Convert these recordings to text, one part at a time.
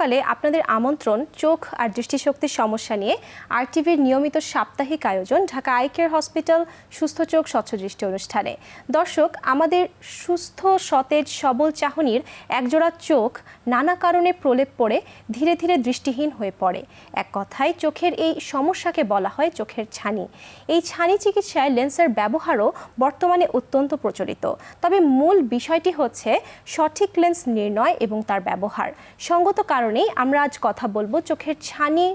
সকালে আপনাদের আমন্ত্রণ চোখ আর দৃষ্টিশক্তির সমস্যা নিয়ে আরটিভির নিয়মিত সাপ্তাহিক আয়োজন ঢাকা আই কেয়ার হসপিটাল সুস্থ চোখ স্বচ্ছ দৃষ্টি অনুষ্ঠানে। দর্শক, আমাদের সুস্থ সতেজ সবল চাহনির একজোড়া চোখ নানা কারণে প্রলেপ পড়ে ধীরে ধীরে দৃষ্টিহীন হয়ে পড়ে। এক কথায় চোখের এই সমস্যাকে বলা হয় চোখের ছানি। এই ছানি চিকিৎসায় লেন্সের ব্যবহারও বর্তমানে অত্যন্ত প্রচলিত। তবে মূল বিষয়টি হচ্ছে সঠিক লেন্স নির্ণয় এবং তার ব্যবহার। সঙ্গত কারণেই আমরা আজ কথা বলবো চোখের ছানি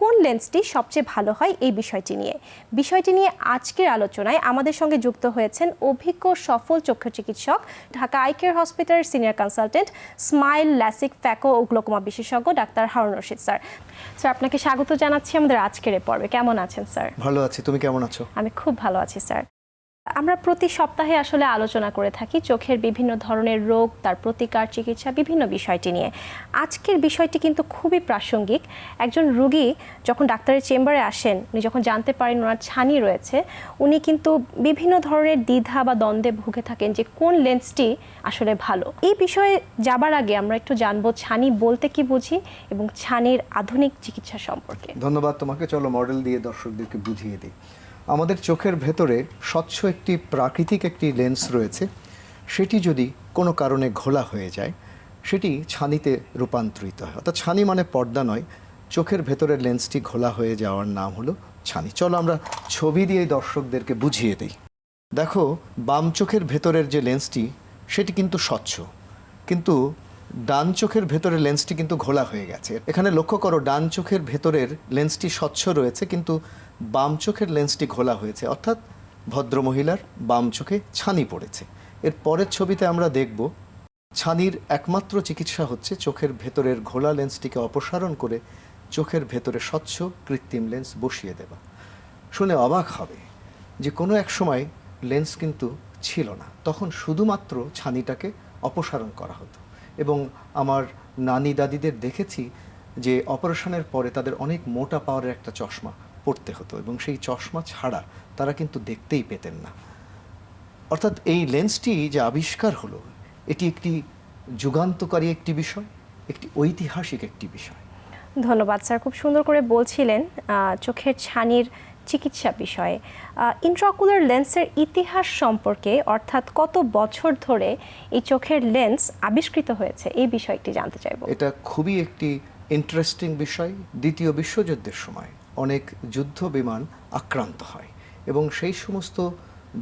কোন লেন্সটি সবচেয়ে ভালো হয় এই বিষয়টি নিয়ে আজকের আলোচনায় আমাদের সঙ্গে যুক্ত হয়েছেন অভিজ্ঞ সফল চক্ষু চিকিৎসক, ঢাকা আই কেয়ার হসপিটালের senior consultant, smile, LASIK, phaco ও গ্লোকোমা বিশেষজ্ঞ ডাক্তার হারুন রশিদ স্যার। স্যার, আপনাকে স্বাগত জানাচ্ছি আমাদের আজকের এই পর্বে। কেমন আছেন স্যার? ভালো আছি, তুমি কেমন আছো? আমি খুব ভালো আছি স্যার। আমরা প্রতি সপ্তাহে আসলে আলোচনা করে থাকি চোখের বিভিন্ন ধরনের রোগ, তার প্রতিকার, চিকিৎসা, বিভিন্ন বিষয়টি নিয়ে। আজকের বিষয়টি কিন্তু খুবই প্রাসঙ্গিক। একজন রোগী যখন ডাক্তারের চেম্বারে আসেন, উনি যখন জানতে পারেন ওনার ছানি রয়েছে, উনি কিন্তু বিভিন্ন ধরনের দ্বিধা বা দ্বন্দ্বে ভুগে থাকেন যে কোন লেন্সটি আসলে ভালো। এই বিষয়ে যাবার আগে আমরা একটু জানবো ছানি বলতে কি বুঝি এবং ছানির আধুনিক চিকিৎসা সম্পর্কে। ধন্যবাদ তোমাকে। চলো মডেল দিয়ে দর্শকদেরকে বুঝিয়ে দিই। আমাদের চোখের ভেতরে স্বচ্ছ একটি প্রাকৃতিক একটি লেন্স রয়েছে। সেটি যদি কোনো কারণে ঘোলা হয়ে যায়, সেটি ছানিতে রূপান্তরিত হয়। অর্থাৎ ছানি মানে পর্দা নয়, চোখের ভেতরের লেন্সটি ঘোলা হয়ে যাওয়ার নাম হলো ছানি। চলো আমরা ছবি দিয়ে দর্শকদেরকে বুঝিয়ে দিই। দেখো, বাম চোখের ভেতরের যে লেন্সটি সেটি কিন্তু স্বচ্ছ, কিন্তু ডান চোখের ভেতরের লেন্সটি কিন্তু ঘোলা হয়ে গেছে। এখানে লক্ষ্য করো, ডান চোখের ভেতরের লেন্সটি স্বচ্ছ রয়েছে কিন্তু বাম চোখের লেন্সটি ঘোলা হয়েছে, অর্থাৎ ভদ্রমহিলার বাম চোখে ছানি পড়েছে। এর পরের ছবিতে আমরা দেখব ছানির একমাত্র চিকিৎসা হচ্ছে চোখের ভেতরের ঘোলা লেন্সটিকে অপসারণ করে চোখের ভেতরে স্বচ্ছ কৃত্রিম লেন্স বসিয়ে দেওয়া। শুনে অবাক হবে যে কোনো এক সময় লেন্স কিন্তু ছিল না, তখন শুধুমাত্র ছানিটাকে অপসারণ করা হতো। এবং আমার নানি দাদিদের দেখেছি যে অপারেশনের পরে তাদের অনেক মোটা পাওয়ারের একটা চশমা পড়তে হতো এবং সেই চশমা ছাড়া তারা কিন্তু দেখতেই পেতেন না। অর্থাৎ এই লেন্সটি যে আবিষ্কার হলো, এটি একটি যুগান্তকারী একটি বিষয়, একটি ঐতিহাসিক একটি বিষয়। ধন্যবাদ স্যার, খুব সুন্দর করে বলছিলেন চোখের ছানির চিকিৎসা বিষয়ে। ইন্ট্রাকুলার লেন্সের ইতিহাস সম্পর্কে, অর্থাৎ কত বছর ধরে এই চোখের লেন্স আবিষ্কৃত হয়েছে, এই বিষয়টি জানতে চাইব। এটা খুবই একটি ইন্টারেস্টিং বিষয়। দ্বিতীয় বিশ্বযুদ্ধের সময় অনেক যুদ্ধ বিমান আক্রান্ত হয় এবং সেই সমস্ত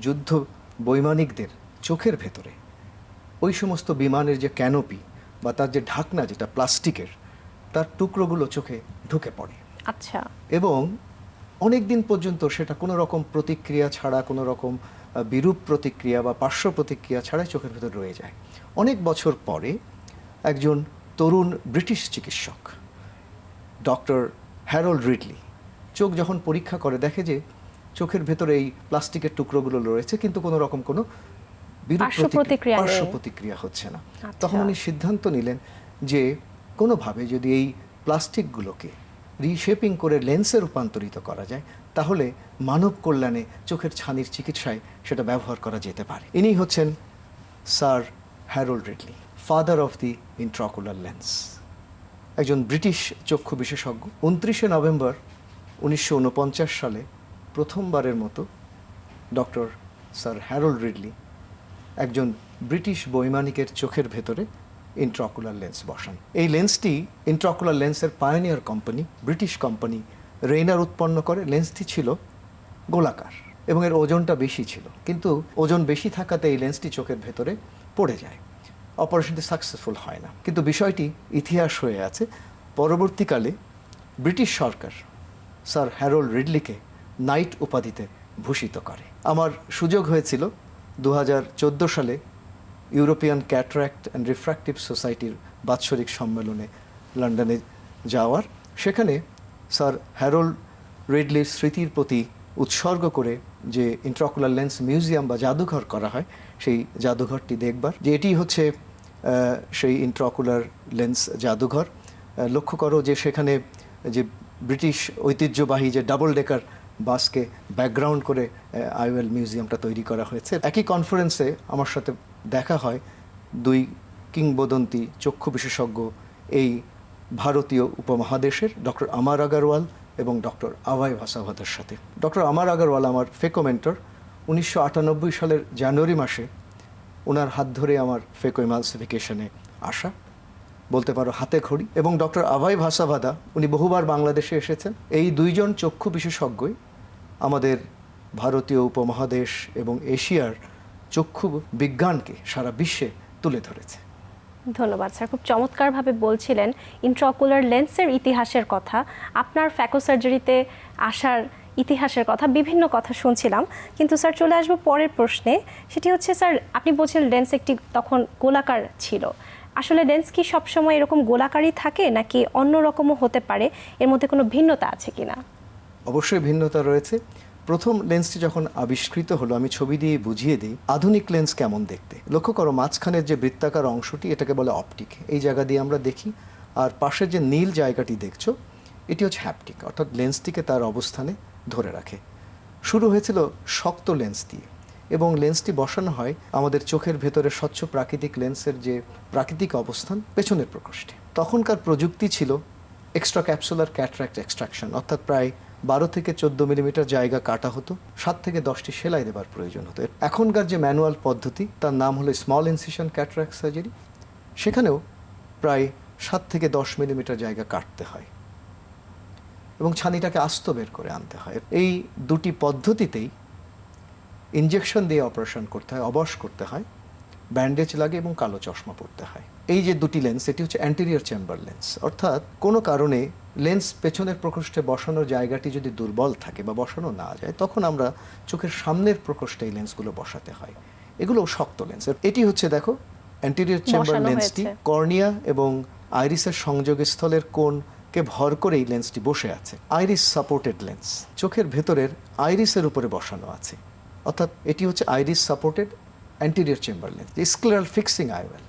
যুদ্ধ বৈমানিকদের চোখের ভেতরে ওই সমস্ত বিমানের যে ক্যানোপি বা তার যে ঢাকনা, যেটা প্লাস্টিকের, তার টুকরোগুলো চোখে ঢুকে পড়ে। আচ্ছা। এবং অনেক দিন পর্যন্ত সেটা কোনো রকম প্রতিক্রিয়া ছাড়া, কোনো রকম বিরূপ প্রতিক্রিয়া বা পার্শ্ব প্রতিক্রিয়া ছাড়াই চোখের ভেতর রয়ে যায়। অনেক বছর পরে একজন তরুণ ব্রিটিশ চিকিৎসক ডক্টর হ্যারল্ড রিডলি চোখ যখন পরীক্ষা করে, দেখে যে চোখের ভেতরে এই প্লাস্টিকের টুকরোগুলো রয়েছে কিন্তু কোনো রকম কোনো পার্শ্ব প্রতিক্রিয়া হচ্ছে না। তখন উনি সিদ্ধান্ত নিলেন যে কোনোভাবে যদি এই প্লাস্টিকগুলোকে রিশেপিং করে লেন্সে রূপান্তরিত করা যায়, তাহলে মানব কল্যাণে চোখের ছানির চিকিৎসায় সেটা ব্যবহার করা যেতে পারে। ইনি হচ্ছেন sir Harold Ridley, father of the intraocular lens, একজন ব্রিটিশ চক্ষু বিশেষজ্ঞ। 29শে নভেম্বর 1949 সালে প্রথমবারের মতো ডক্টর স্যার হ্যারল্ড রিডলি একজন ব্রিটিশ বৈমানিকের চোখের ভেতরে ইন্ট্রাকুলার লেন্স বসান। এই লেন্সটি ইন্ট্রাকুলার লেন্সের pioneer company, British company Rayner উৎপন্ন করে। লেন্সটি ছিল গোলাকার এবং এর ওজনটা বেশি ছিল, কিন্তু ওজন বেশি থাকাতে এই লেন্সটি চোখের ভেতরে পড়ে যায়। অপারেশনটি সাকসেসফুল হয় না, কিন্তু বিষয়টি ইতিহাস হয়ে আছে। পরবর্তীকালে ব্রিটিশ সরকার স্যার হ্যারল্ড রিডলিকে নাইট উপাধিতে ভূষিত করে। আমার সুযোগ হয়েছিল 2014 সালে ইউরোপিয়ান ক্যাটারাক্ট অ্যান্ড রিফ্র্যাক্টিভ সোসাইটির বাৎসরিক সম্মেলনে লন্ডনে যাওয়ার। সেখানে স্যার হ্যারল্ড রিডলির স্মৃতির প্রতি উৎসর্গ করে যে ইন্ট্রাকুলার লেন্স মিউজিয়াম বা জাদুঘর করা হয়, সেই জাদুঘরটি দেখবার, যে এটি হচ্ছে সেই ইন্ট্রাকুলার লেন্স জাদুঘর। লক্ষ্য করো যে সেখানে যে ব্রিটিশ ঐতিহ্যবাহী যে ডাবল ডেকার বাসকে ব্যাকগ্রাউন্ড করে আইওএল মিউজিয়ামটা তৈরি করা হয়েছে। একই কনফারেন্সে আমার সাথে দেখা হয় দুই কিংবদন্তি চক্ষু বিশেষজ্ঞ, এই ভারতীয় উপমহাদেশের ডক্টর আমার আগরওয়াল এবং ডক্টর আভাই ভাসাভাদার সাথে। ডক্টর আমার আগরওয়াল আমার ফেকো মেন্টর। 1998 সালের জানুয়ারি মাসে ওনার হাত ধরে আমার ফেকো ইমালসিফিকেশনে আসা, বলতে পারো হাতে খড়ি। এবং ডক্টর আভাই ভাসাভাদা উনি বহুবার বাংলাদেশে এসেছেন। এই দুইজন চক্ষু বিশেষজ্ঞই আমাদের ভারতীয় উপমহাদেশ এবং এশিয়ার চক্ষু বিজ্ঞানকে সারা বিশ্বে তুলে ধরেছে। ধন্যবাদ স্যার, খুব চমৎকারভাবে বলছিলেন ইন্ট্রাঅকুলার লেন্সের ইতিহাসের কথা, আপনার ফ্যাকো সার্জারিতে আসার ইতিহাসের কথা, বিভিন্ন কথা শুনছিলাম। কিন্তু স্যার চলে আসবো পরের প্রশ্নে, সেটি হচ্ছে স্যার আপনি বলছেন লেন্স একটি তখন গোলাকার ছিল, আসলে লেন্স কি সবসময় এরকম গোলাকারই থাকে নাকি অন্য রকমও হতে পারে, এর মধ্যে কোনো ভিন্নতা আছে কিনা? অবশ্যই ভিন্নতা রয়েছে। প্রথম লেন্সটি যখন আবিষ্কৃত হলো, আমি ছবি দিয়ে বুঝিয়ে দিই আধুনিক লেন্স কেমন দেখতে। লক্ষ্য করো মাঝখানের যে বৃত্তাকার অংশটি, এটাকে বলে অপটিক, এই জায়গা দিয়ে আমরা দেখি। আর পাশের যে নীল জায়গাটি দেখছো, এটি হচ্ছে হ্যাপটিক, অর্থাৎ লেন্সটিকে তার অবস্থানে ধরে রাখে। শুরু হয়েছিল শক্ত লেন্স দিয়ে এবং লেন্সটি বসানো হয় আমাদের চোখের ভেতরে স্বচ্ছ প্রাকৃতিক লেন্সের যে প্রাকৃতিক অবস্থান পেছনের প্রকোষ্ঠে। তখনকার প্রযুক্তি ছিল এক্সট্রা ক্যাপসুলার ক্যাটারাক্ট এক্সট্রাকশন, অর্থাৎ প্রায় 12 থেকে 14 মিলিমিটার জায়গা কাটা হতো, 7 থেকে 10টি সেলাই দেবার প্রয়োজন হতো। এখনকার যে ম্যানুয়াল পদ্ধতি তার নাম হলো স্মল ইনসিশন ক্যাটারাক্ট সার্জারি, সেখানেও প্রায় 7 থেকে 10 মিলিমিটার জায়গা কাটতে হয় এবং ছানিটাকে আস্ত বের করে আনতে হয়। এই দুটি পদ্ধতিতেই ইনজেকশন দিয়ে অপারেশন করতে হয়, অবশ করতে হয়, ব্যান্ডেজ লাগে এবং কালো চশমা পরতে হয়। এই যে দুটি লেন্স, এটি হচ্ছে অ্যান্টেরিয়র চেম্বার লেন্স, অর্থাৎ কোনো কারণে লেন্স পেছনের প্রকোষ্ঠে বসানোর জায়গাটি যদি দুর্বল থাকে বা বসানো না যায়, তখন আমরা চোখের সামনের প্রকোষ্ঠে এই লেন্সগুলো বসাতে হয়। এগুলো শক্ত লেন্স। এটি হচ্ছে দেখো অ্যান্টেরিয়র চেম্বার লেন্সটি কর্নিয়া এবং আইরিসের সংযোগস্থলের কোণকে ভর করে এই লেন্সটি বসে আছে। আইরিস সাপোর্টেড লেন্স, চোখের ভেতরের আইরিসের উপরে বসানো আছে, অর্থাৎ এটি হচ্ছে iris supported anterior chamber lens, scleral fixing আইওয়েল।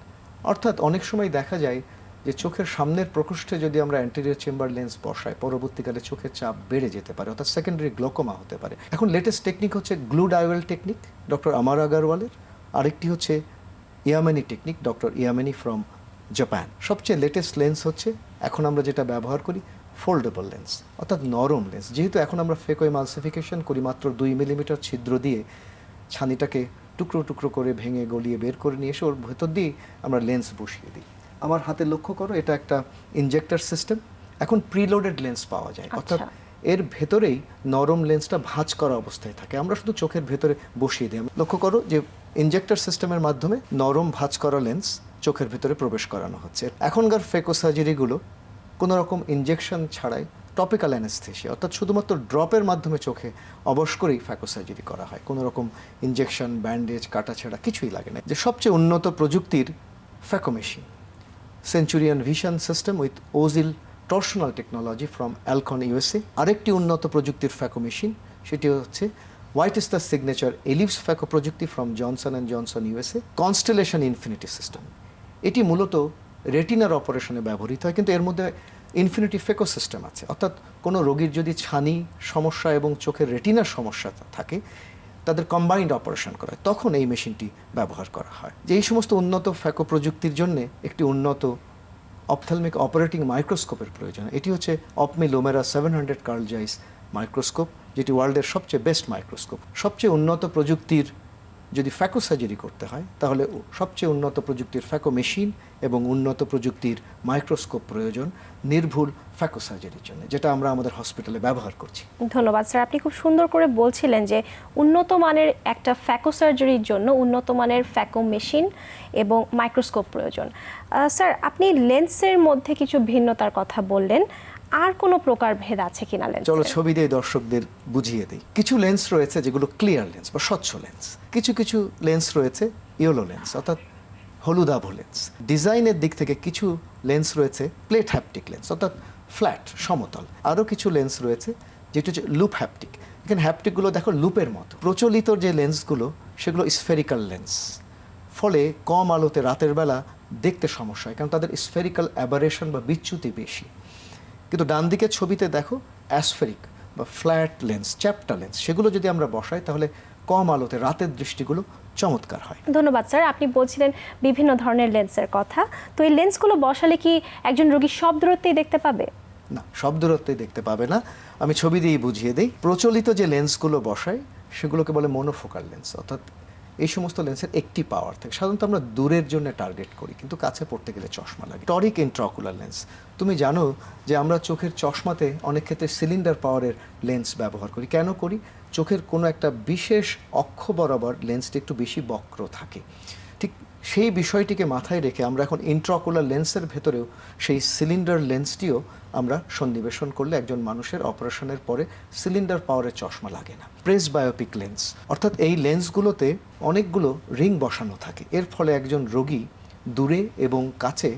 অর্থাৎ অনেক সময় দেখা যায় যে চোখের সামনের প্রকোষ্ঠে যদি আমরা অ্যান্টেরিয়র চেম্বার লেন্স বসাই, পরবর্তীকালে চোখের চাপ বেড়ে যেতে পারে, অর্থাৎ সেকেন্ডারি গ্লোকোমা হতে পারে। এখন লেটেস্ট টেকনিক হচ্ছে গ্লুড আইওয়েল টেকনিক ডক্টর আমার আগরওয়ালের, আরেকটি হচ্ছে ইয়ামানি টেকনিক ডক্টর ইয়ামানি ফ্রম জাপান। সবচেয়ে লেটেস্ট লেন্স হচ্ছে এখন আমরা যেটা ব্যবহার করি ফোল্ডেবল লেন্স, অর্থাৎ নরম লেন্স। যেহেতু এখন আমরা ফেকো এমালসিফিকেশন করি মাত্র 2 মিলিমিটার ছিদ্র দিয়ে, ছানিটাকে টুকরো টুকরো করে ভেঙে গলিয়ে বের করে নিয়ে এসে ওর ভেতর দিয়ে আমরা লেন্স বসিয়ে দিই। আমার হাতে লক্ষ্য করো, এটা একটা ইনজেক্টর সিস্টেম। এখন প্রিলোডেড লেন্স পাওয়া যায়, অর্থাৎ এর ভেতরেই নরম লেন্সটা ভাঁজ করা অবস্থায় থাকে, আমরা শুধু চোখের ভেতরে বসিয়ে দিই। লক্ষ্য করো যে ইনজেক্টর সিস্টেমের মাধ্যমে নরম ভাঁজ করা লেন্স চোখের ভেতরে প্রবেশ করানো হচ্ছে। এখনকার ফেকো সার্জারিগুলো কোনো রকম ইনজেকশন ছাড়াই টপিক্যাল অ্যানেস্থেসিয়া, অর্থাৎ শুধুমাত্র ড্রপের মাধ্যমে চোখে অবশ করেই ফ্যাকো সার্জারি করা হয়, কোনো রকম ইনজেকশন, ব্যান্ডেজ, কাটাছেঁড়া কিছুই লাগে না। যে সবচেয়ে উন্নত প্রযুক্তির phaco machine, Centurion Vision System with OZil torsional technology from Alcon USA. আরেকটি উন্নত প্রযুক্তির ফ্যাকো মেশিন, সেটি হচ্ছে white is the Signature Ellips phaco প্রযুক্তি from Johnson and Johnson USA. Constellation Infinity system, এটি মূলত রেটিনার অপারেশনে ব্যবহৃত হয়, কিন্তু এর মধ্যে ইনফিনিটি ফেকো সিস্টেম আছে, অর্থাৎ কোনো রোগীর যদি ছানি সমস্যা এবং চোখের রেটিনার সমস্যা থাকে, তাদের কম্বাইন্ড অপারেশন করা হয়, তখন এই মেশিনটি ব্যবহার করা হয়। যে এই সমস্ত উন্নত ফ্যাকো প্রযুক্তির জন্য একটি উন্নত অপথ্যালমিক অপারেটিং মাইক্রোস্কোপের প্রয়োজন। এটি হচ্ছে অপমি লোমেরা 700 কার্ল জাইস মাইক্রোস্কোপ, যেটি ওয়ার্ল্ডের সবচেয়ে বেস্ট মাইক্রোস্কোপ। সবচেয়ে উন্নত প্রযুক্তির যদি ফ্যাকো সার্জারি করতে হয়, তাহলে সবচেয়ে উন্নত প্রযুক্তির ফ্যাকো মেশিন এবং উন্নত প্রযুক্তির মাইক্রোস্কোপ প্রয়োজন নির্ভুল ফ্যাকো সার্জারির জন্য, যেটা আমরা আমাদের হসপিটালে ব্যবহার করছি। ধন্যবাদ স্যার, আপনি খুব সুন্দর করে বলছিলেন যে উন্নত মানের একটা ফ্যাকো সার্জারির জন্য উন্নত মানের ফ্যাকো মেশিন এবং মাইক্রোস্কোপ প্রয়োজন। স্যার, আপনি লেন্সের মধ্যে কিছু ভিন্নতার কথা বললেন, আর কোনো প্রকার ভেদ আছে কিনা লেন্স? চলো ছবি দিয়ে দর্শকদের বুঝিয়ে দিই। কিছু লেন্স রয়েছে যেগুলো ক্লিয়ার লেন্স বা স্বচ্ছ লেন্স, কিছু কিছু লেন্স রয়েছে ইয়েলো লেন্স, অর্থাৎ হলুদাভ লেন্স। ডিজাইনের দিক থেকে কিছু লেন্স রয়েছে প্লেট হ্যাপটিক লেন্স, অর্থাৎ ফ্ল্যাট সমতল। আরও কিছু লেন্স রয়েছে যেটা হচ্ছে লুপ হ্যাপটিক। এখানে হ্যাপটিকগুলো দেখো লুপের মতো। প্রচলিত যে লেন্সগুলো সেগুলো স্ফেরিক্যাল লেন্স, ফলে কম আলোতে রাতের বেলা দেখতে সমস্যা হয়, কারণ তাদের স্ফেরিক্যাল অ্যাবারেশন বা বিচ্যুতি বেশি। কিন্তু ডান দিকের ছবিতে দেখো অ্যাসফেরিক বা ফ্ল্যাট লেন্স, চ্যাপ্টা লেন্স, সেগুলো যদি আমরা বসাই তাহলে কম আলোতে রাতের দৃষ্টিগুলো চমৎকার হয়। ধন্যবাদ স্যার। আপনি বলছিলেন বিভিন্ন ধরনের লেন্সের কথা, তো এই লেন্সগুলো বসালে কি একজন রোগী সব দূরত্বেই দেখতে পাবে? না, সব দূরত্বে দেখতে পাবে না। আমি ছবি দিয়ে বুঝিয়ে দিই। প্রচলিত যে লেন্সগুলো বসায় সেগুলোকে বলে মোনোফোকাল লেন্স, অর্থাৎ এই সমস্ত লেন্সের একটি পাওয়ার থাকে। সাধারণত আমরা দূরের জন্য টার্গেট করি, কিন্তু কাছে পড়তে গেলে চশমা লাগে। টরিক ইন্ট্রাকুলার লেন্স, তুমি জানো যে আমরা চোখের চশমাতে অনেক ক্ষেত্রে সিলিন্ডার পাওয়ারের লেন্স ব্যবহার করি। কেন করি? চোখের কোনো একটা বিশেষ অক্ষ বরাবর লেন্সটি একটু বেশি বক্র থাকে। ঠিক সেই বিষয়টিকে মাথায় রেখে আমরা এখন ইন্ট্রাকুলার লেন্সের ভেতরেও সেই সিলিন্ডার লেন্সটিও আমরা সন্নিবেশন করলে একজন মানুষের অপারেশনের পরে সিলিন্ডার পাওয়ারের চশমা লাগে না। প্রেসবায়োপিক লেন্স, অর্থাৎ এই লেন্সগুলোতে অনেকগুলো রিং বসানো থাকে। এর ফলে একজন রোগী দূরে এবং কাছে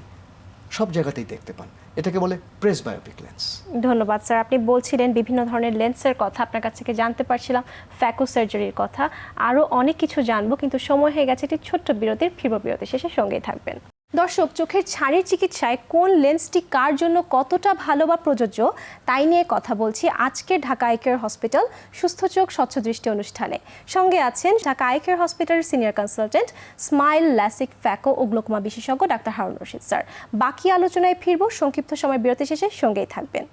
সব জায়গাতেই দেখতে পান। এটাকে বলে প্রেসবায়োপিক লেন্স। ধন্যবাদ স্যার। আপনি বলছিলেন বিভিন্ন ধরনের লেন্সের কথা, আপনার কাছ থেকে জানতে পারছিলাম ফ্যাকো সার্জারির কথা, আরও অনেক কিছু জানবো, কিন্তু সময় হয়ে গেছে একটি ছোট্ট বিরতির। ফিরব বিরতি শেষে, সঙ্গেই থাকবেন। দর্শক, চোখের ছানির চিকিৎসায় কোন লেন্সটি কার জন্য কতটা ভালো বা প্রযোজ্য তাই নিয়ে কথা বলছি আজকের ঢাকা আই কেয়ার হসপিটাল সুস্থ চোখ স্বচ্ছ দৃষ্টি অনুষ্ঠানে। সঙ্গে আছেন ঢাকা আই কেয়ার হসপিটালের senior consultant, smile, LASIK, phaco ও গ্লোকোমা বিশেষজ্ঞ ডাক্তার হারুন রশিদ স্যার। বাকি আলোচনায় ফিরব সংক্ষিপ্ত সময় বিরতি শেষে, সঙ্গেই থাকবেন।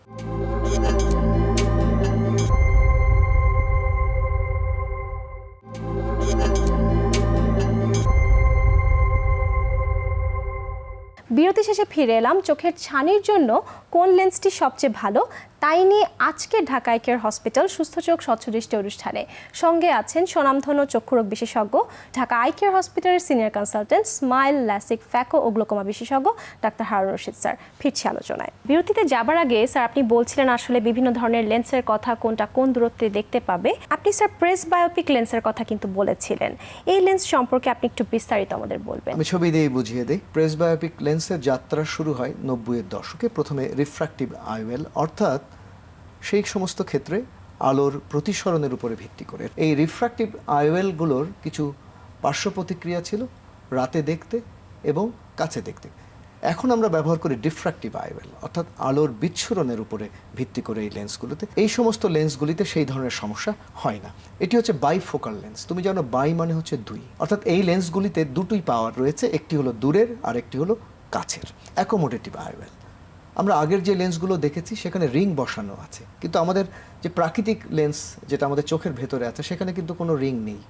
বিরতি শেষে ফিরে এলাম। চোখের ছানির জন্য কোন লেন্সটি সবচেয়ে ভালো তাই নিয়ে আজকে ঢাকা আই কেয়ার হসপিটাল সুস্থ চোখ স্বচ্ছ দৃষ্টি অনুষ্ঠানে। সঙ্গে আছেন স্বনামধন্য চক্ষুরোগ বিশেষজ্ঞ, ঢাকা আই কেয়ার হসপিটালের senior consultant, smile, LASIK, phaco ও গ্লোকোমা বিশেষজ্ঞ ডাক্তার হারুন রশিদ স্যার। ফিরছি আলোচনায়। বিরতিতে যাবার আগে স্যার আপনি বলছিলেন আসলে বিভিন্ন ধরনের লেন্সের কথা, কোনটা কোন দূরত্বে দেখতে পাবে। আপনি স্যার প্রেসবায়োপিক লেন্সের কথা কিন্তু বলেছিলেন, এই লেন্স সম্পর্কে আপনি একটু বিস্তারিত আমাদের বলবেন। আমি ছবি দিয়ে বুঝিয়ে দিই। প্রেসবায়োপিক লেন্সের যাত্রা শুরু হয় 90-এর দশকে। প্রথমে রিফ্র্যাক্টিভ আইওয়েল, অর্থাৎ সেই সমস্ত ক্ষেত্রে আলোর প্রতিসরণের উপরে ভিত্তি করে। এই রিফ্র্যাক্টিভ আইওয়েলগুলোর কিছু পার্শ্ব প্রতিক্রিয়া ছিল, রাতে দেখতে এবং কাছে দেখতে। এখন আমরা ব্যবহার করি ডিফ্র্যাক্টিভ আইওয়েল, অর্থাৎ আলোর বিচ্ছুরণের উপরে ভিত্তি করে এই লেন্সগুলোতে। এই সমস্ত লেন্সগুলিতে সেই ধরনের সমস্যা হয় না। এটি হচ্ছে বাইফোকাল লেন্স। তুমি জানো বাই মানে হচ্ছে দুই, অর্থাৎ এই লেন্সগুলিতে দুটোই পাওয়ার রয়েছে, একটি হলো দূরের আর একটি হলো কাছের। অ্যাকোমোডেটিভ আইওয়েল। আমরা আগের যে লেন্সগুলো দেখেছি সেখানে রিং বসানো আছে, কিন্তু আমাদের যে প্রাকৃতিক লেন্স যেটা আমাদের চোখের ভেতরে আছে সেখানে কিন্তু কোনো রিং নেই।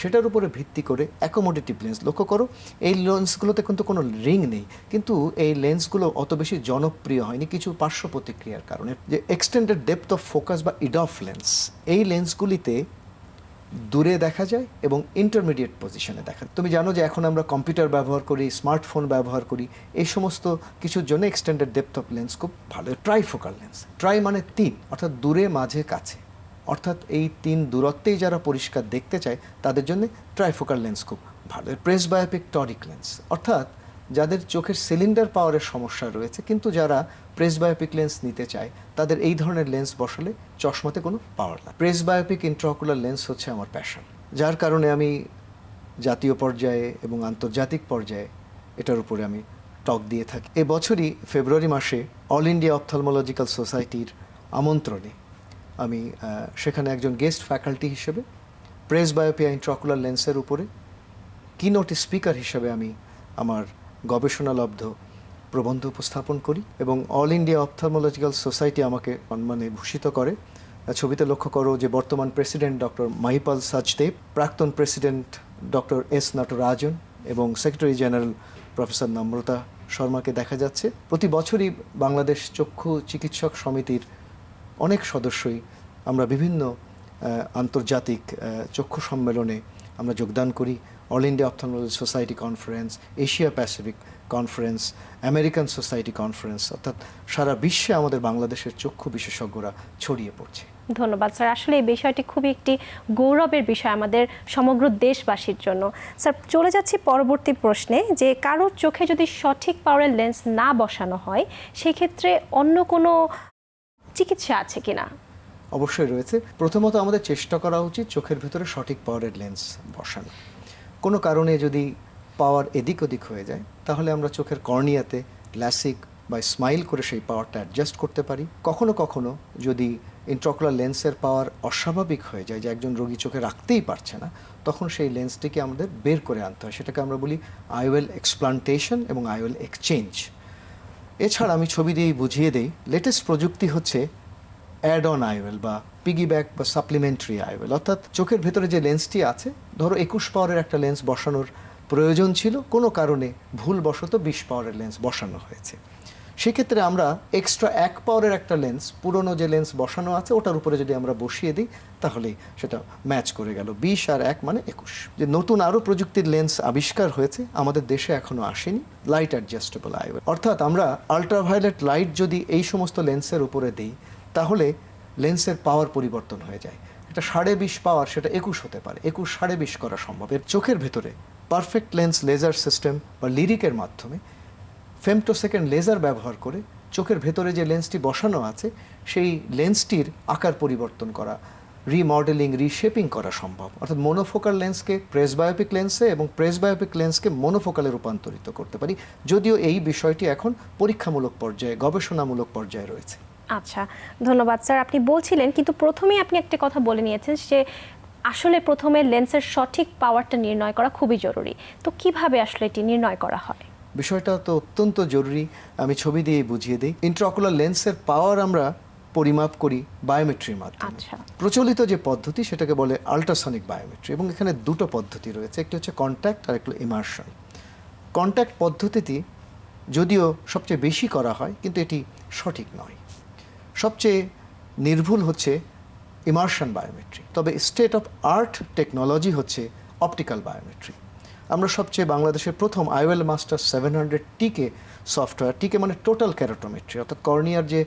সেটার উপরে ভিত্তি করে অ্যাকোমোডেটিভ লেন্স। লক্ষ্য করো, এই লেন্সগুলোতে কিন্তু কোনো রিং নেই, কিন্তু এই লেন্সগুলো অত বেশি জনপ্রিয় হয়নি কিছু পার্শ্ব প্রতিক্রিয়ার কারণে। যে এক্সটেন্ডেড ডেপথ অফ ফোকাস বা ইডফ লেন্স, এই লেন্সগুলিতে দূরে দেখা যায় এবং ইন্টারমিডিয়েট পজিশনে দেখা যায়। তুমি জানো যে এখন আমরা কম্পিউটার ব্যবহার করি, স্মার্টফোন ব্যবহার করি, এই সমস্ত কিছুর জন্য এক্সটেন্ডেড ডেপথ অফ লেন্স খুব ভালো। ট্রাইফোকাল লেন্স, ট্রাই মানে তিন, অর্থাৎ দূরে, মাঝে, কাছে, অর্থাৎ এই তিন দূরত্বেই যারা পরিষ্কার দেখতে চায় তাদের জন্য ট্রাইফোকাল লেন্স খুব ভালো। প্রেসবায়োপিক টরিক লেন্স, অর্থাৎ যাদের চোখের সিলিন্ডার পাওয়ারের সমস্যা রয়েছে কিন্তু যারা প্রেসবায়োপিক লেন্স নিতে চায় তাদের এই ধরনের লেন্স বসালে চশমাতে কোনো পাওয়ার লাগে। প্রেসবায়োপিক ইন্ট্রাকুলার লেন্স হচ্ছে আমার প্যাশন, যার কারণে আমি জাতীয় পর্যায়ে এবং আন্তর্জাতিক পর্যায়ে এটার উপরে আমি টক দিয়ে থাকি। এবছরই ফেব্রুয়ারি মাসে অল ইন্ডিয়া অপথলমোলজিক্যাল সোসাইটির আমন্ত্রণে আমি সেখানে একজন গেস্ট ফ্যাকাল্টি হিসেবে প্রেসবায়োপিয়া ইন্ট্রাকুলার লেন্সের উপরে কিনোট স্পিকার হিসেবে আমি আমার গবেষণালব্ধ প্রবন্ধ উপস্থাপন করি এবং অল ইন্ডিয়া অপথলমোলজিক্যাল সোসাইটি আমাকে সম্মানে ভূষিত করে। ছবিতে লক্ষ্য করো যে বর্তমান প্রেসিডেন্ট ডক্টর মহিপাল সচদেব, প্রাক্তন প্রেসিডেন্ট ডক্টর এস নটরাজন এবং সেক্রেটারি জেনারেল প্রফেসর নম্রতা শর্মাকে দেখা যাচ্ছে। প্রতি বছরই বাংলাদেশ চক্ষু চিকিৎসক সমিতির অনেক সদস্যই আমরা বিভিন্ন আন্তর্জাতিক চক্ষু সম্মেলনে আমরা যোগদান করি। All India ophthalmology society conference, Asia Pacific conference, American society conference, অর্থাৎ সারা বিশ্বে আমাদের বাংলাদেশের চক্ষু বিশেষজ্ঞরা ছড়িয়ে পড়ছে। ধন্যবাদ স্যার। আসলে এই বিষয়টি খুবই একটি গৌরবের বিষয় আমাদের সমগ্র দেশবাসীর জন্য। স্যার, চলে যাচ্ছি পরবর্তী প্রশ্নে, যে কারোর চোখে যদি সঠিক পাওয়ারের লেন্স না বসানো হয় সেক্ষেত্রে অন্য কোনো চিকিৎসা আছে কিনা? অবশ্যই রয়েছে। প্রথমত আমাদের চেষ্টা করা উচিত চোখের ভেতরে সঠিক পাওয়ারের লেন্স বসানো। কোনো কারণে যদি পাওয়ার এদিক ওদিক হয়ে যায় তাহলে আমরা চোখের কর্নিয়াতে ল্যাসিক বা স্মাইল করে সেই পাওয়ারটা অ্যাডজাস্ট করতে পারি। কখনো কখনো যদি ইন্ট্রাকুলার লেন্সের পাওয়ার অস্বাভাবিক হয়ে যায়, যে একজন রোগী চোখে রাখতেই পারছে না, তখন সেই লেন্সটিকে আমাদের বের করে আনতে হয়। সেটাকে আমরা বলি আইওএল এক্সপ্লান্টেশন এবং আইওএল এক্সচেঞ্জ। এছাড়া আমি ছবি দিয়েই বুঝিয়ে দিই, লেটেস্ট প্রযুক্তি হচ্ছে অ্যাড অন আইওএল বা পিগিব্যাক বা সাপ্লিমেন্টারি আইওএল। অর্থাৎ চোখের ভেতরে যে লেন্সটি আছে, ধরো 21 পাওয়ারের একটা লেন্স বসানোর প্রয়োজন ছিল, কোনো কারণে ভুলবশত 20 পাওয়ারের লেন্স বসানো হয়েছে। সেক্ষেত্রে আমরা এক্সট্রা 1 পাওয়ারের একটা লেন্স, পুরনো যে লেন্স বসানো আছে ওটার উপরে যদি আমরা বসিয়ে দিই, তাহলেই সেটা ম্যাচ করে গেল। 20 আর 1 মানে 21। যে নতুন আরও প্রযুক্তির লেন্স আবিষ্কার হয়েছে, আমাদের দেশে এখনও আসেনি, লাইট অ্যাডজাস্টেবল আইওএল। অর্থাৎ আমরা আলট্রাভায়োলেট লাইট যদি এই সমস্ত লেন্সের উপরে দিই, তাহলে লেন্সের পাওয়ার পরিবর্তন হয়ে যায়। এটা 20.5 পাওয়ার, সেটা 21 হতে পারে, 21 20.5 করা সম্ভব। এর চোখের ভেতরে পারফেক্ট লেন্স লেজার সিস্টেম বা লিরিকের মাধ্যমে ফেমটোসেকেন্ড লেজার ব্যবহার করে চোখের ভেতরে যে লেন্সটি বসানো আছে সেই লেন্সটির আকার পরিবর্তন করা, রিমডেলিং, রিশেপিং করা সম্ভব। অর্থাৎ মোনোফোকাল লেন্সকে প্রেসবায়োপিক লেন্সে এবং প্রেসবায়োপিক লেন্সকে মোনোফোকালে রূপান্তরিত করতে পারি, যদিও এই বিষয়টি এখন পরীক্ষামূলক পর্যায়ে, গবেষণামূলক পর্যায়ে রয়েছে। আচ্ছা, ধন্যবাদ স্যার। আপনি বলছিলেন, কিন্তু প্রথমেই আপনি একটা কথা বলে নিয়েছেন যে আসলে প্রথমে লেন্সের সঠিক পাওয়ারটা নির্ণয় করা খুবই জরুরি। তো কিভাবে আসলে এটি নির্ণয় করা হয়? বিষয়টা তো অত্যন্ত জরুরি, আমি ছবি দিয়ে বুঝিয়ে দিই। ইন্ট্রাকুলার লেন্সের পাওয়ার আমরা পরিমাপ করি বায়োমেট্রির মাধ্যমে। আচ্ছা। প্রচলিত যে পদ্ধতি সেটাকে বলে আল্ট্রাসনিক বায়োমেট্রি, এবং এখানে দুটো পদ্ধতি রয়েছে, একটি হচ্ছে কন্ট্যাক্ট আর একটি ইমার্শন। কন্ট্যাক্ট পদ্ধতিটি যদিও সবচেয়ে বেশি করা হয়, কিন্তু এটি সঠিক নয়। সবচেয়ে নির্ভুল হচ্ছে ইমার্শন বায়োমেট্রি। তবে স্টেট অফ আর্ট টেকনোলজি হচ্ছে অপটিক্যাল বায়োমেট্রি। আমরা সবচেয়ে বাংলাদেশের প্রথম আইওএল মাস্টার 700টিকে সফটওয়্যার, টিকে মানে টোটাল ক্যারোটোমেট্রি, অর্থাৎ কর্নিয়ার যে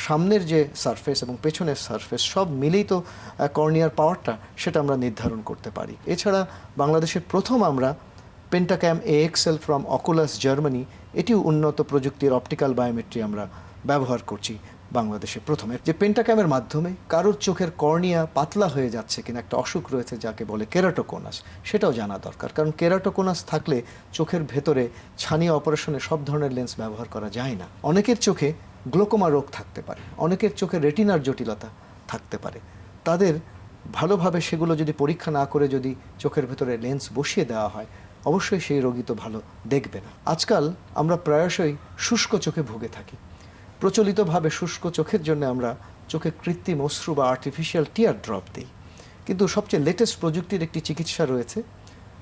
সামনের যে সারফেস এবং পেছনের সারফেস সব মিলেই তো কর্নিয়ার পাওয়ারটা, সেটা আমরা নির্ধারণ করতে পারি। এছাড়া বাংলাদেশের প্রথম আমরা Pentacam AXL from Oculus Germany, এটিও উন্নত প্রযুক্তির অপটিক্যাল বায়োমেট্রি আমরা ব্যবহার করছি বাংলাদেশে প্রথমে। যে পেন্টাক্যামের মাধ্যমে কারোর চোখের কর্নিয়া পাতলা হয়ে যাচ্ছে কিনা, একটা অসুখ রয়েছে যাকে বলে কেরাটোকোনাস, সেটাও জানা দরকার। কারণ কেরাটোকোনাস থাকলে চোখের ভেতরে ছানি অপারেশনে সব ধরনের লেন্স ব্যবহার করা যায় না। অনেকের চোখে গ্লোকোমা রোগ থাকতে পারে, অনেকের চোখে রেটিনার জটিলতা থাকতে পারে। তাদের ভালোভাবে সেগুলো যদি পরীক্ষা না করে যদি চোখের ভেতরে লেন্স বসিয়ে দেওয়া হয়, অবশ্যই সেই রোগী তো ভালো দেখবে না। আজকাল আমরা প্রায়শই শুষ্ক চোখে ভুগে থাকি। প্রচলিতভাবে শুষ্ক চোখের জন্য আমরা চোখে কৃত্রিম অশ্রু বা আর্টিফিশিয়াল টিয়ার ড্রপ দিই, কিন্তু সবচেয়ে লেটেস্ট প্রযুক্তির একটি চিকিৎসা রয়েছে,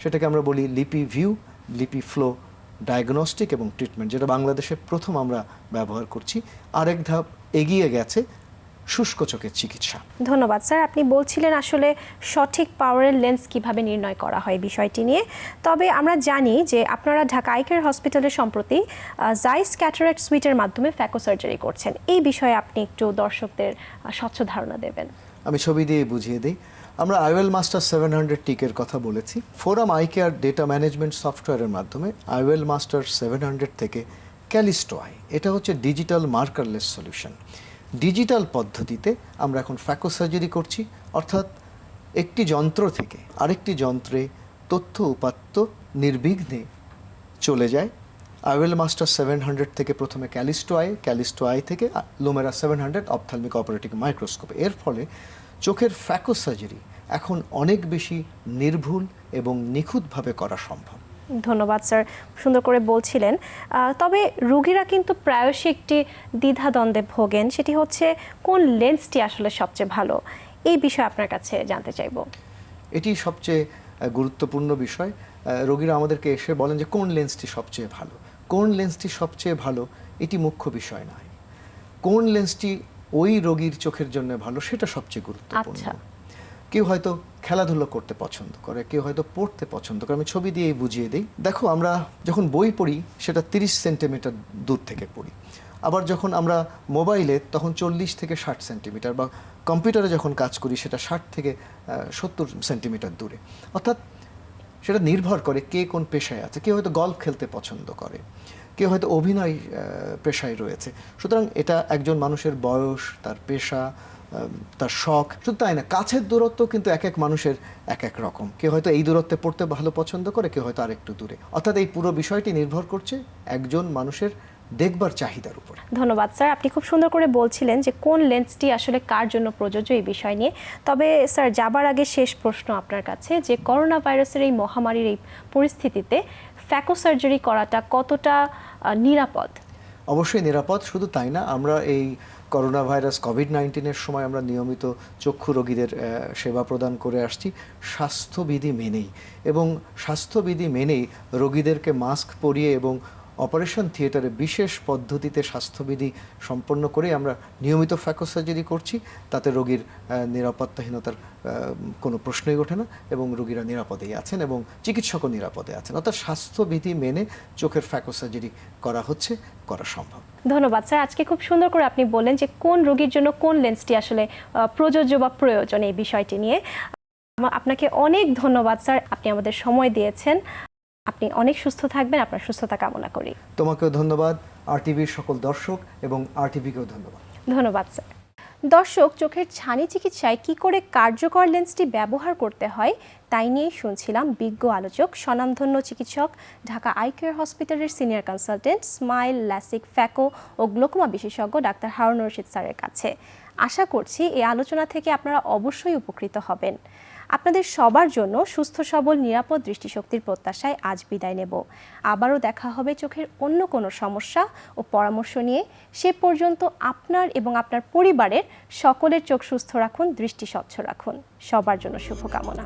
সেটাকে আমরা বলি লিপি ভিউ, লিপি ফ্লো ডায়াগনস্টিক এবং ট্রিটমেন্ট, যেটা বাংলাদেশে প্রথম আমরা ব্যবহার করছি। আরেক ধাপ এগিয়ে গেছে শুষ্ক চোখের চিকিৎসা। ধন্যবাদ স্যার। আপনি বলছিলেন আসলে সঠিক পাওয়ারের লেন্স কিভাবে নির্ণয় করা হয় বিষয়টি নিয়ে। তবে আমরা জানি যে আপনারা ঢাকা আই কেয়ার হসপিটালে সম্প্রতি জাইস ক্যাটারাক্ট সুইটের মাধ্যমে ফ্যাকো সার্জারি করছেন। এই বিষয়ে আপনি একটু দর্শকদের স্বচ্ছ ধারণা দেবেন। আমি ছবি দিয়ে বুঝিয়ে দিই। আমরা আইওএল মাস্টার 700টিকের কথা বলেছি। Forum eye care data management সফটওয়্যারের মাধ্যমে আইওএল মাস্টার 700 থেকে ক্যালিস্টো আই, এটা হচ্ছে ডিজিটাল মার্কারলেস সলিউশন। ডিজিটাল পদ্ধতিতে আমরা এখন ফ্যাকো সার্জারি করছি, অর্থাৎ একটি যন্ত্র থেকে আরেকটি যন্ত্রে তথ্য উপাত্ত নির্বিঘ্নে চলে যায়। আইওএল মাস্টার 700 থেকে প্রথমে ক্যালিস্টো আই থেকে লুমেরা 700 অপথ্যালমিক অপারেটিং মাইক্রোস্কোপ। এর ফলে চোখের ফ্যাকো সার্জারি এখন অনেক বেশি নির্ভুল এবং নিখুঁতভাবে করা সম্ভব। ধন্যবাদ স্যার, সুন্দর করে বলছিলেন। তবে রোগীরা কিন্তু প্রায়শই একটি দ্বিধাদ্বন্দ্বে ভোগেন, সেটি হচ্ছে কোন লেন্সটি আসলে সবচেয়ে ভালো। এই বিষয়ে আপনার কাছে জানতে চাইব। এটি সবচেয়ে গুরুত্বপূর্ণ বিষয়। রোগীরা আমাদেরকে এসে বলেন যে কোন লেন্সটি সবচেয়ে ভালো। কোন লেন্সটি সবচেয়ে ভালো এটি মুখ্য বিষয় নয়, কোন লেন্সটি ওই রোগীর চোখের জন্য ভালো সেটা সবচেয়ে গুরুত্বপূর্ণ। কেউ হয়তো খেলাধুলো করতে পছন্দ করে, কেউ হয়তো পড়তে পছন্দ করে। আমি ছবি দিয়েই বুঝিয়ে দিই। দেখো, আমরা যখন বই পড়ি সেটা 30 সেন্টিমিটার দূর থেকে পড়ি, আবার যখন আমরা মোবাইলে তখন 40 থেকে 60 সেন্টিমিটার, বা কম্পিউটারে যখন কাজ করি সেটা 60 থেকে 70 সেন্টিমিটার দূরে। অর্থাৎ সেটা নির্ভর করে কে কোন পেশায় আছে। কেউ হয়তো গল্ফ খেলতে পছন্দ করে, কেউ হয়তো অভিনয় পেশায় রয়েছে। সুতরাং এটা একজন মানুষের বয়স, তার পেশা, তার শখ, শুধু তাই না, কাছের দূরত্ব কিন্তু এক এক মানুষের এক এক রকম। কেউ হয়তো এই দূরত্বে পড়তে ভালো পছন্দ করে, কেউ হয়তো আরেকটু দূরে। অর্থাৎ এই পুরো বিষয়টি নির্ভর করছে একজন মানুষের দেখবার চাহিদার উপর। ধন্যবাদ স্যার, আপনি খুব সুন্দর করে বলছিলেন যে কোন লেন্সটি আসলে কার জন্য প্রযোজ্য এই বিষয় নিয়ে। তবে স্যার যাবার আগে শেষ প্রশ্ন আপনার কাছে, যে করোনা ভাইরাসের এই মহামারীর এই পরিস্থিতিতে ফ্যাকো সার্জারি করাটা কতটা নিরাপদ? অবশ্যই নিরাপদ। শুধু তাই না, আমরা এই করোনা ভাইরাস কোভিড-19-এর সময় আমরা নিয়মিত চক্ষু রোগীদের সেবা প্রদান করে আসছি স্বাস্থ্যবিধি মেনেই, এবং স্বাস্থ্যবিধি মেনেই রোগীদেরকে মাস্ক পরিয়ে এবং অপারেশন থিয়েটারে বিশেষ পদ্ধতিতে স্বাস্থ্যবিধি সম্পন্ন করে আমরা নিয়মিত ফ্যাকো সার্জারি করছি। তাতে রোগীর নিরাপত্তাহীনতার কোনো প্রশ্নই ওঠে না এবং রোগীরা নিরাপদেই আছেন এবং চিকিৎসকও নিরাপদে আছেন। অর্থাৎ স্বাস্থ্যবিধি মেনে চোখের ফ্যাকো সার্জারি করা হচ্ছে, করা সম্ভব। ধন্যবাদ স্যার, আজকে খুব সুন্দর করে আপনি বললেন যে কোন রোগীর জন্য কোন লেন্সটি আসলে প্রযোজ্য বা প্রয়োজন এই বিষয়টি নিয়ে। আপনাকে অনেক ধন্যবাদ স্যার, আপনি আমাদের সময় দিয়েছেন। আপনি অনেক সুস্থ থাকবেন, আপনার সুস্থতা কামনা করি। তোমাকেও ধন্যবাদ, আরটিভির সকল দর্শক এবং আরটিভিকেও ধন্যবাদ। ধন্যবাদ স্যার। দর্শক, চোখের ছানি চিকিৎসায় কি করে কার্যকর লেন্সটি ব্যবহার করতে হয় তাই নিয়ে শুনছিলাম বিজ্ঞ আলোচক, স্বনামধন্য চিকিৎসক, ঢাকা আই কেয়ার হসপিটালের senior consultant, smile, LASIK, phaco ও গ্লোকোমা বিশেষজ্ঞ ডাক্তার হারুন রশিদ স্যারের কাছে। আশা করছি এই আলোচনা থেকে আপনারা অবশ্যই উপকৃত হবেন। আপনাদের সবার জন্য সুস্থ সবল নিরাপদ দৃষ্টিশক্তির প্রত্যাশায় আজ বিদায় নেব। আবারও দেখা হবে চোখের অন্য কোনো সমস্যা ও পরামর্শ নিয়ে। সে পর্যন্ত আপনার এবং আপনার পরিবারের সকলের চোখ সুস্থ রাখুন, দৃষ্টি স্বচ্ছ রাখুন। সবার জন্য শুভকামনা।